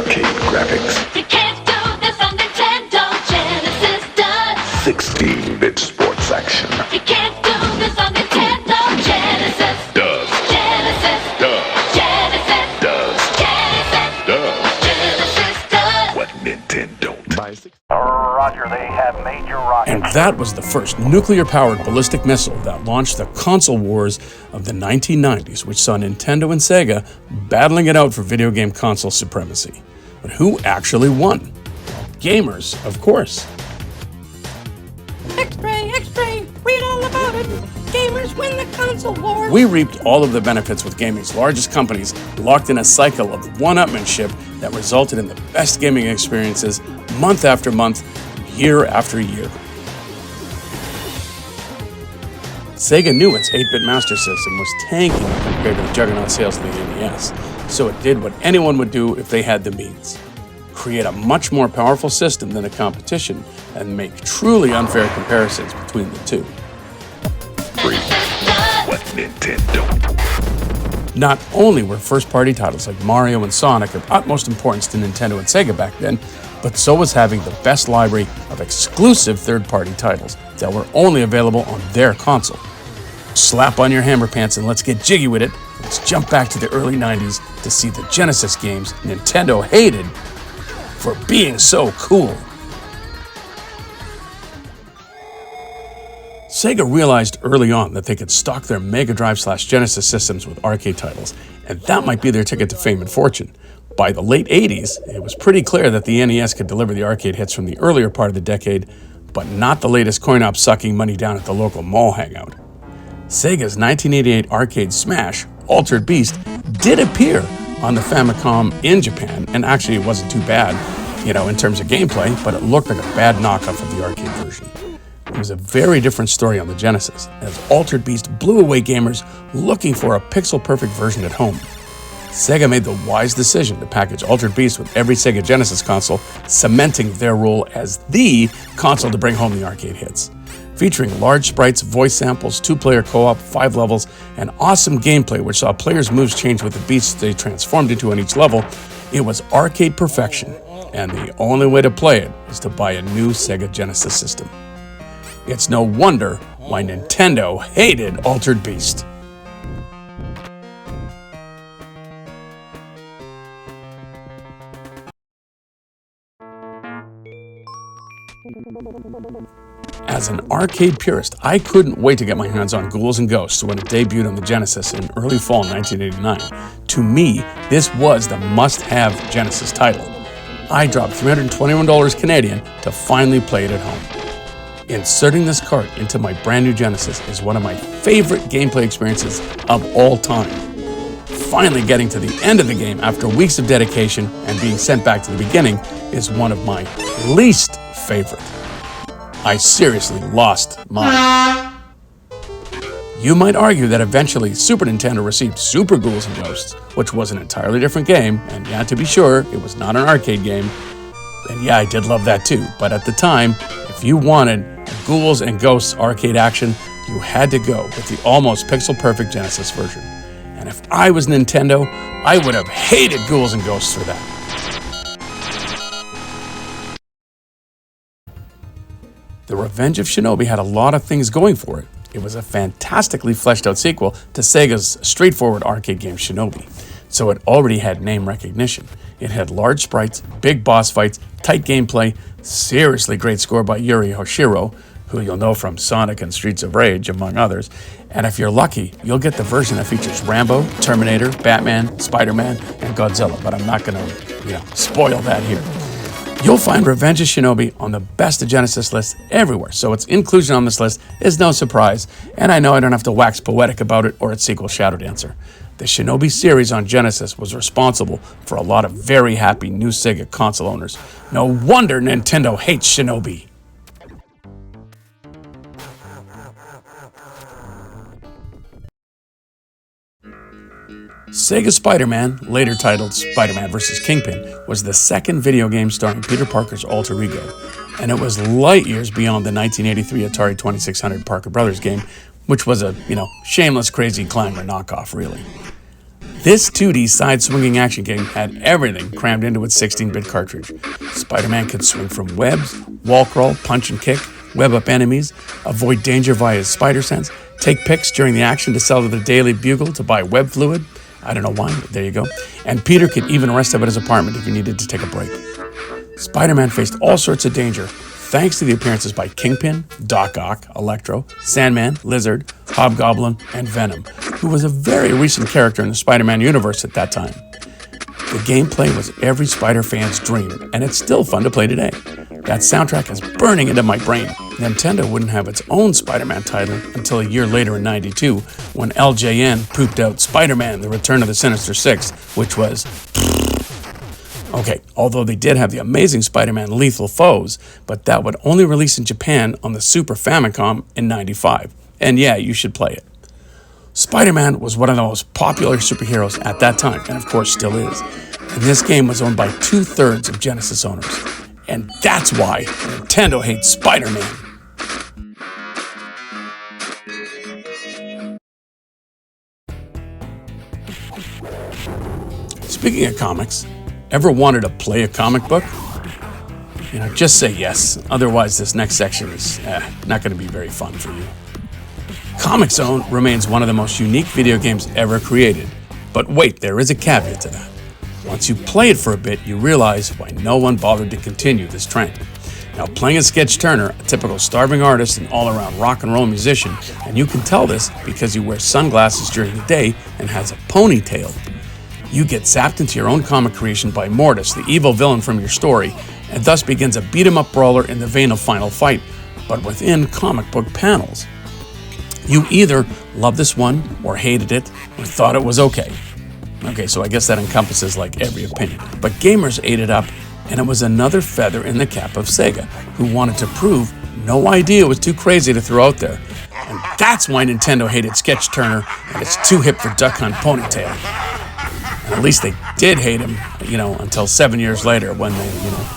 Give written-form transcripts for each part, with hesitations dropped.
arcade graphics. You can't do this on Nintendo Genesis does. 16-bit sports action. You can't do this on Nintendo Genesis. Does. Genesis. Does. Genesis. Does. Genesis. Does. Genesis does. What Nintendo don't. Roger, they have made your rocket. And that was the first nuclear-powered ballistic missile that launched the console wars of the 1990s, which saw Nintendo and Sega battling it out for video game console supremacy. But who actually won? Well, gamers, of course. X-Ray, X-Ray, read all about it. Gamers win the console war. We reaped all of the benefits with gaming's largest companies locked in a cycle of one-upmanship that resulted in the best gaming experiences month after month, year after year. Sega knew its 8-bit Master System was tanking compared to the juggernaut sales of the NES, so it did what anyone would do if they had the means. Create a much more powerful system than the competition and make truly unfair comparisons between the two. What Nintendo. Not only were first-party titles like Mario and Sonic of utmost importance to Nintendo and Sega back then, but so was having the best library of exclusive third-party titles that were only available on their console. Slap on your hammer pants and let's get jiggy with it. Let's jump back to the early 90s to see the Genesis games Nintendo hated for being so cool. Sega realized early on that they could stock their Mega Drive/Genesis systems with arcade titles, and that might be their ticket to fame and fortune. By the late 80s, it was pretty clear that the NES could deliver the arcade hits from the earlier part of the decade, but not the latest coin-op sucking money down at the local mall hangout. Sega's 1988 arcade smash, Altered Beast, did appear on the Famicom in Japan, and actually it wasn't too bad, in terms of gameplay, but it looked like a bad knockoff of the arcade version. It was a very different story on the Genesis, as Altered Beast blew away gamers looking for a pixel-perfect version at home. Sega made the wise decision to package Altered Beast with every Sega Genesis console, cementing their role as the console to bring home the arcade hits. Featuring large sprites, voice samples, 2-player co-op, 5 levels, and awesome gameplay which saw players' moves change with the beasts they transformed into on each level, it was arcade perfection, and the only way to play it was to buy a new Sega Genesis system. It's no wonder why Nintendo hated Altered Beast. As an arcade purist, I couldn't wait to get my hands on Ghouls and Ghosts when it debuted on the Genesis in early fall 1989. To me, this was the must-have Genesis title. I dropped $321 Canadian to finally play it at home. Inserting this cart into my brand new Genesis is one of my favorite gameplay experiences of all time. Finally getting to the end of the game after weeks of dedication and being sent back to the beginning is one of my least favorite. I seriously lost mine. You might argue that eventually Super Nintendo received Super Ghouls and Ghosts, which was an entirely different game, and yeah, to be sure, it was not an arcade game. And yeah, I did love that too, but at the time, if you wanted Ghouls and Ghosts arcade action, you had to go with the almost pixel-perfect Genesis version. And if I was Nintendo, I would have hated Ghouls and Ghosts for that. The Revenge of Shinobi had a lot of things going for it. It was a fantastically fleshed out sequel to Sega's straightforward arcade game Shinobi, so it already had name recognition. It had large sprites, big boss fights, tight gameplay, seriously great score by Yuri Hoshiro, who you'll know from Sonic and Streets of Rage, among others. And if you're lucky, you'll get the version that features Rambo, Terminator, Batman, SpiderMan, and Godzilla, but I'm not going to, spoil that here. You'll find Revenge of Shinobi on the Best of Genesis list everywhere, so its inclusion on this list is no surprise, and I know I don't have to wax poetic about it or its sequel Shadow Dancer. The Shinobi series on Genesis was responsible for a lot of very happy new Sega console owners. No wonder Nintendo hates Shinobi. Sega Spider-Man, later titled Spider-Man vs. Kingpin, was the second video game starring Peter Parker's alter ego, and it was light years beyond the 1983 Atari 2600 Parker Brothers game, which was a, shameless crazy climber knockoff, really. This 2D side-swinging action game had everything crammed into its 16-bit cartridge. Spider-Man could swing from webs, wall crawl, punch and kick, web up enemies, avoid danger via his spider sense, take pics during the action to sell to the Daily Bugle to buy web fluid. I don't know why, but there you go. And Peter could even rest up at his apartment if he needed to take a break. Spider-Man faced all sorts of danger thanks to the appearances by Kingpin, Doc Ock, Electro, Sandman, Lizard, Hobgoblin, and Venom, who was a very recent character in the Spider-Man universe at that time. The gameplay was every Spider fan's dream, and it's still fun to play today. That soundtrack is burning into my brain. Nintendo wouldn't have its own Spider-Man title until a year later in '92, when LJN pooped out Spider-Man: The Return of the Sinister Six, which was... Okay, although they did have the amazing Spider-Man Lethal Foes, but that would only release in Japan on the Super Famicom in '95. And yeah, you should play it. Spider-Man was one of the most popular superheroes at that time, and of course still is. And this game was owned by 2/3 of Genesis owners. And that's why Nintendo hates Spider-Man. Speaking of comics, ever wanted to play a comic book? Just say yes. Otherwise, this next section is not going to be very fun for you. Comic Zone remains one of the most unique video games ever created. But wait, there is a caveat to that. Once you play it for a bit, you realize why no one bothered to continue this trend. Now, playing as Sketch Turner, a typical starving artist and all-around rock and roll musician, and you can tell this because he wears sunglasses during the day and has a ponytail. You get zapped into your own comic creation by Mortis, the evil villain from your story, and thus begins a beat-em-up brawler in the vein of Final Fight, but within comic book panels. You either loved this one, or hated it, or thought it was okay. Okay, so I guess that encompasses like every opinion. But gamers ate it up, and it was another feather in the cap of Sega, who wanted to prove no idea was too crazy to throw out there. And that's why Nintendo hated Sketch Turner, and it's too hip for Duck Hunt Ponytail. And at least they did hate him, until 7 years later when they,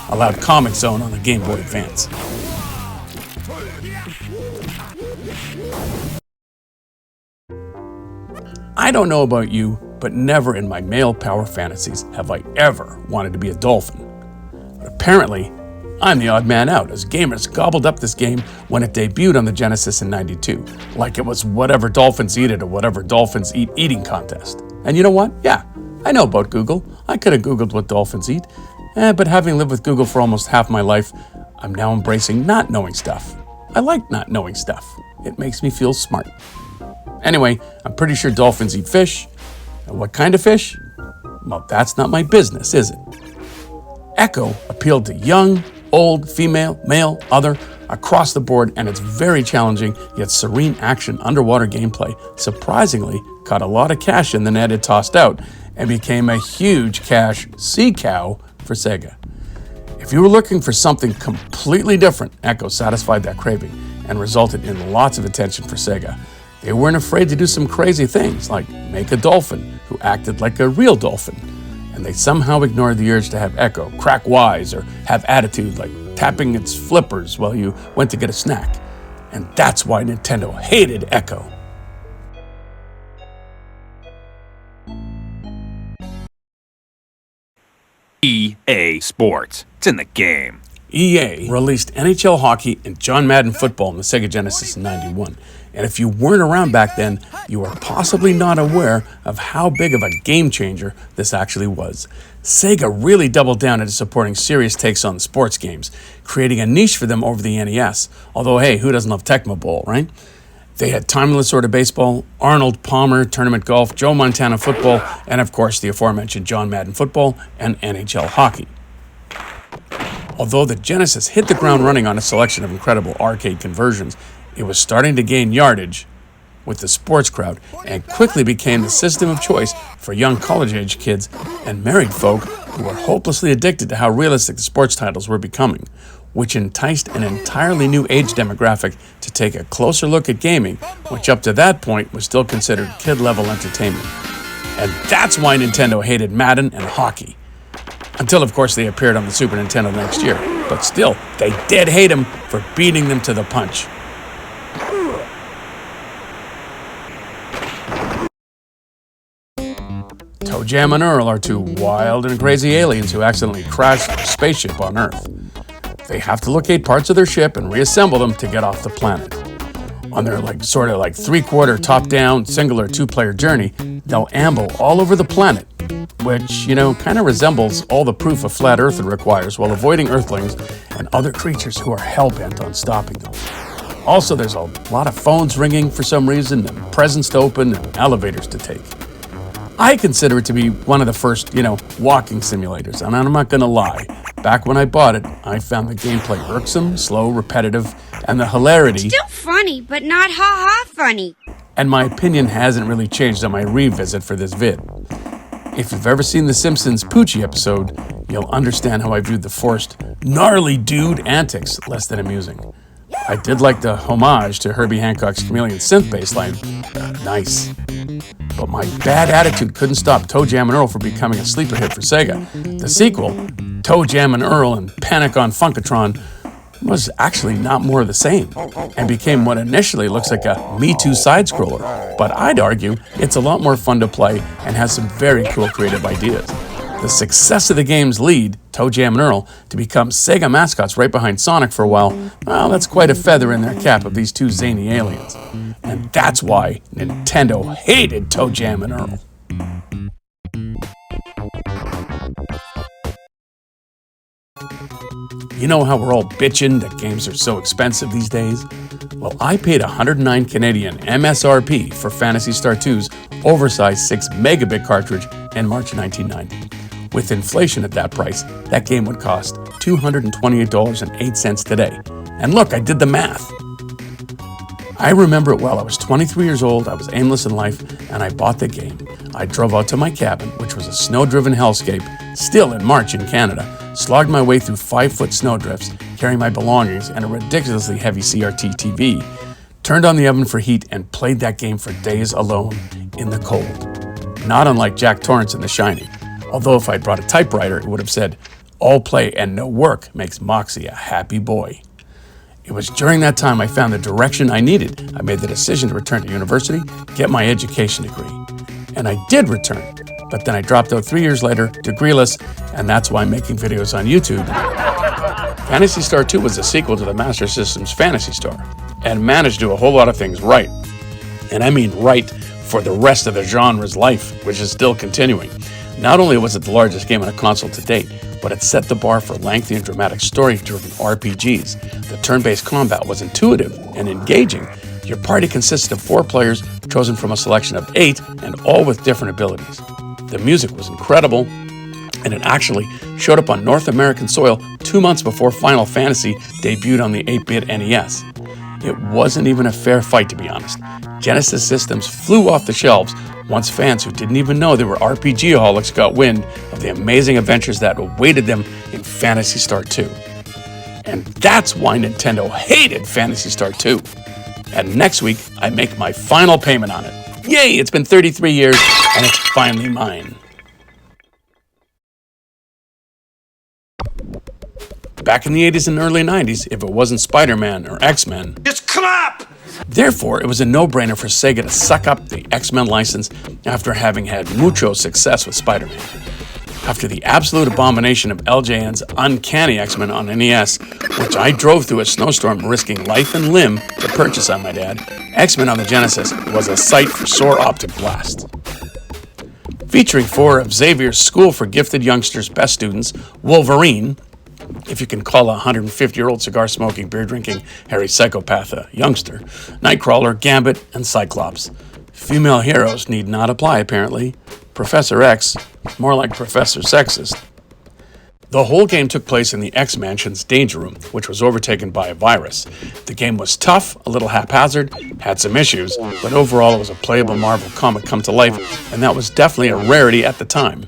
allowed Comic Zone on the Game Boy Advance. I don't know about you, but never in my male power fantasies have I ever wanted to be a dolphin. But apparently, I'm the odd man out, as gamers gobbled up this game when it debuted on the Genesis in '92, like it was whatever dolphins eat at a whatever dolphins eat eating contest. And you know what? Yeah, I know about Google. I could have Googled what dolphins eat, but having lived with Google for almost half my life, I'm now embracing not knowing stuff. I like not knowing stuff. It makes me feel smart. Anyway, I'm pretty sure dolphins eat fish. And what kind of fish? Well, that's not my business, is it? Ekko appealed to young, old, female, male, other, across the board, and its very challenging yet serene action underwater gameplay surprisingly caught a lot of cash in the net it tossed out and became a huge cash sea cow for Sega. If you were looking for something completely different, Ekko satisfied that craving and resulted in lots of attention for Sega. They weren't afraid to do some crazy things, like make a dolphin who acted like a real dolphin. And they somehow ignored the urge to have Ekko crack wise or have attitude, like tapping its flippers while you went to get a snack. And that's why Nintendo hated Ekko. EA Sports. It's in the game. EA released NHL Hockey and John Madden Football on the Sega Genesis in '91. And if you weren't around back then, you are possibly not aware of how big of a game changer this actually was. Sega really doubled down into supporting serious takes on sports games, creating a niche for them over the NES. Although, hey, who doesn't love Tecmo Bowl, right? They had Timeless Sort of Baseball, Arnold Palmer Tournament Golf, Joe Montana Football, and of course the aforementioned John Madden Football and NHL Hockey. Although the Genesis hit the ground running on a selection of incredible arcade conversions, it was starting to gain yardage with the sports crowd and quickly became the system of choice for young college-age kids and married folk who were hopelessly addicted to how realistic the sports titles were becoming, which enticed an entirely new age demographic to take a closer look at gaming, which up to that point was still considered kid-level entertainment. And that's why Nintendo hated Madden and hockey. Until, of course, they appeared on the Super Nintendo next year. But still, they did hate them for beating them to the punch. Toe Jam and Earl are two wild and crazy aliens who accidentally crash their spaceship on Earth. They have to locate parts of their ship and reassemble them to get off the planet. On their three-quarter top-down single or two-player journey, they'll amble all over the planet, which, kind of resembles all the proof a flat earther requires while avoiding Earthlings and other creatures who are hell-bent on stopping them. Also, there's a lot of phones ringing for some reason, and presents to open, and elevators to take. I consider it to be one of the first, walking simulators, and I'm not gonna lie. Back when I bought it, I found the gameplay irksome, slow, repetitive, and the hilarity... Still funny, but not ha-ha funny. And my opinion hasn't really changed on my revisit for this vid. If you've ever seen the Simpsons Poochie episode, you'll understand how I viewed the forced, gnarly dude antics less than amusing. I did like the homage to Herbie Hancock's Chameleon synth bass line. Nice. But my bad attitude couldn't stop Toe Jam and Earl from becoming a sleeper hit for Sega. The sequel, Toe Jam and Earl and Panic on Funkatron, was actually not more of the same, and became what initially looks like a Me Too side-scroller. But I'd argue it's a lot more fun to play and has some very cool creative ideas. The success of the game's lead, Toe Jam and Earl, to become Sega mascots right behind Sonic for a while, well, that's quite a feather in their cap of these two zany aliens. And that's why Nintendo hated Toe Jam and Earl. You know how we're all bitching that games are so expensive these days? Well, I paid 109 Canadian MSRP for Phantasy Star 2's oversized 6 megabit cartridge in March 1990. With inflation at that price, that game would cost $228.08 today. And look, I did the math. I remember it well. I was 23 years old, I was aimless in life, and I bought the game. I drove out to my cabin, which was a snow-driven hellscape, still in March in Canada, slogged my way through 5-foot snowdrifts, carrying my belongings and a ridiculously heavy CRT TV, turned on the oven for heat, and played that game for days alone in the cold. Not unlike Jack Torrance in The Shining. Although if I'd brought a typewriter, it would have said, "All play and no work makes Moxxi a happy boy." It was during that time I found the direction I needed. I made the decision to return to university, get my education degree. And I did return, but then I dropped out 3 years later, degreeless, and that's why I'm making videos on YouTube. Phantasy Star 2 was a sequel to the Master System's Phantasy Star, and managed to do a whole lot of things right. And I mean right for the rest of the genre's life, which is still continuing. Not only was it the largest game on a console to date, but it set the bar for lengthy and dramatic story-driven RPGs. The turn-based combat was intuitive and engaging. Your party consisted of 4 players chosen from a selection of 8 and all with different abilities. The music was incredible, and it actually showed up on North American soil 2 months before Final Fantasy debuted on the 8-bit NES. It wasn't even a fair fight, to be honest. Genesis systems flew off the shelves once fans who didn't even know they were RPG-aholics got wind of the amazing adventures that awaited them in Phantasy Star 2. And that's why Nintendo hated Phantasy Star 2. And next week, I make my final payment on it. Yay, it's been 33 years, and it's finally mine. Back in the 80s and early 90s, if it wasn't SpiderMan or XMen, Just clap! Therefore, it was a no-brainer for Sega to suck up the XMen license after having had mucho success with Spider-Man. After the absolute abomination of LJN's Uncanny X-Men on NES, which I drove through a snowstorm risking life and limb to purchase, I might add, X-Men on the Genesis was a sight for sore optic blast. Featuring 4 of Xavier's School for Gifted Youngsters' best students, Wolverine, if you can call a 150-year-old cigar-smoking, beer-drinking, hairy psychopath a youngster, Nightcrawler, Gambit, and Cyclops. Female heroes need not apply, apparently. Professor X, more like Professor Sexist. The whole game took place in the X-Mansion's Danger Room, which was overtaken by a virus. The game was tough, a little haphazard, had some issues, but overall it was a playable Marvel comic come to life, and that was definitely a rarity at the time.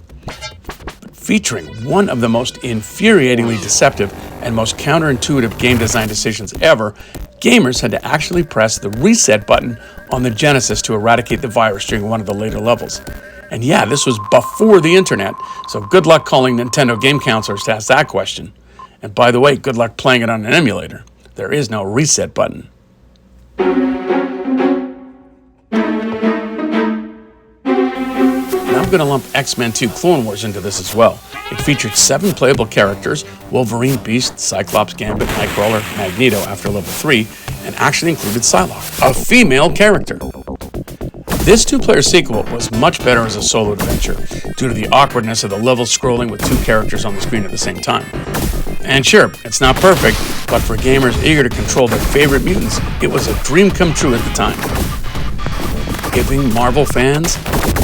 Featuring one of the most infuriatingly deceptive and most counterintuitive game design decisions ever, gamers had to actually press the reset button on the Genesis to eradicate the virus during one of the later levels. And yeah, this was before the internet, so good luck calling Nintendo game counselors to ask that question. And by the way, good luck playing it on an emulator. There is no reset button. Now, going to lump X-Men 2 Clone Wars into this as well. It featured 7 playable characters: Wolverine, Beast, Cyclops, Gambit, Nightcrawler, Magneto after level 3, and actually included Psylocke, a female character. This 2-player sequel was much better as a solo adventure, due to the awkwardness of the level scrolling with 2 characters on the screen at the same time. And sure, it's not perfect, but for gamers eager to control their favorite mutants, it was a dream come true at the time. Giving Marvel fans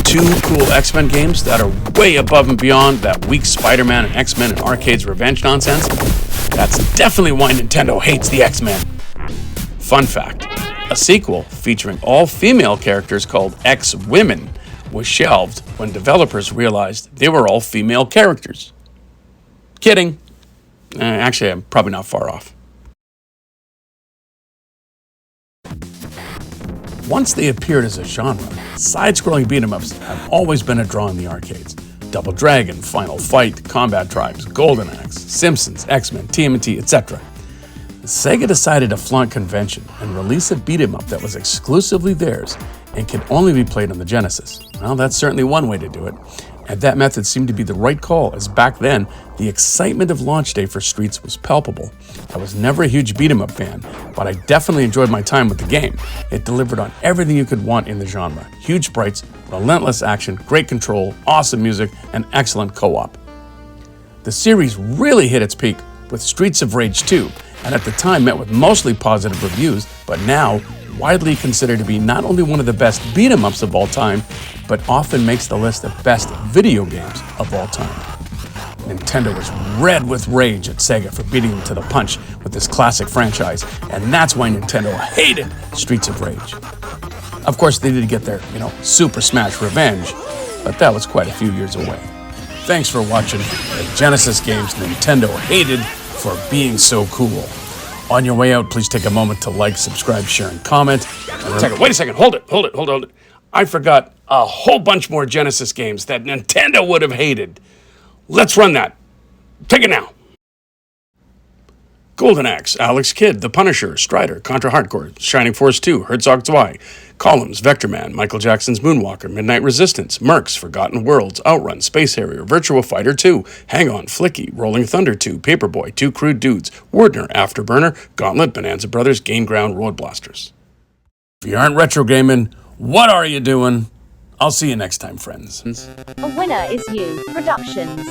2 cool X-Men games that are way above and beyond that weak SpiderMan and X-Men and arcades revenge nonsense, that's definitely why Nintendo hates the X-Men. Fun fact, a sequel featuring all female characters called X-Women was shelved when developers realized they were all female characters. Kidding. Actually, I'm probably not far off. Once they appeared as a genre, side-scrolling beat-em-ups have always been a draw in the arcades. Double Dragon, Final Fight, Combat Tribes, Golden Axe, Simpsons, X-Men, TMNT, etc. Sega decided to flaunt convention and release a beat-em-up that was exclusively theirs and could only be played on the Genesis. Well, that's certainly one way to do it, and that method seemed to be the right call, as back then, the excitement of launch day for Streets was palpable. I was never a huge beat-em-up fan, but I definitely enjoyed my time with the game. It delivered on everything you could want in the genre: huge sprites, relentless action, great control, awesome music, and excellent co-op. The series really hit its peak with Streets of Rage 2, and at the time met with mostly positive reviews, but now widely considered to be not only one of the best beat-em-ups of all time, but often makes the list of best video games of all time. Nintendo was red with rage at Sega for beating them to the punch with this classic franchise, and that's why Nintendo hated Streets of Rage. Of course, they did get their, Super Smash revenge, but that was quite a few years away. Thanks for watching the Genesis games Nintendo hated for being so cool. On your way out, please take a moment to like, subscribe, share, and comment. Wait a second, hold it. I forgot a whole bunch more Genesis games that Nintendo would have hated. Let's run that. Take it now. Golden Axe, Alex Kidd, The Punisher, Strider, Contra Hardcore, Shining Force 2, Herzog 2, Columns, Vectorman, Michael Jackson's Moonwalker, Midnight Resistance, Mercs, Forgotten Worlds, Outrun, Space Harrier, Virtua Fighter 2, Hang On, Flicky, Rolling Thunder 2, Paperboy, Two Crude Dudes, Wardner, Afterburner, Gauntlet, Bonanza Brothers, Gain Ground, Road Blasters. If you aren't retro gaming, what are you doing? I'll see you next time, friends. A winner is you. Productions.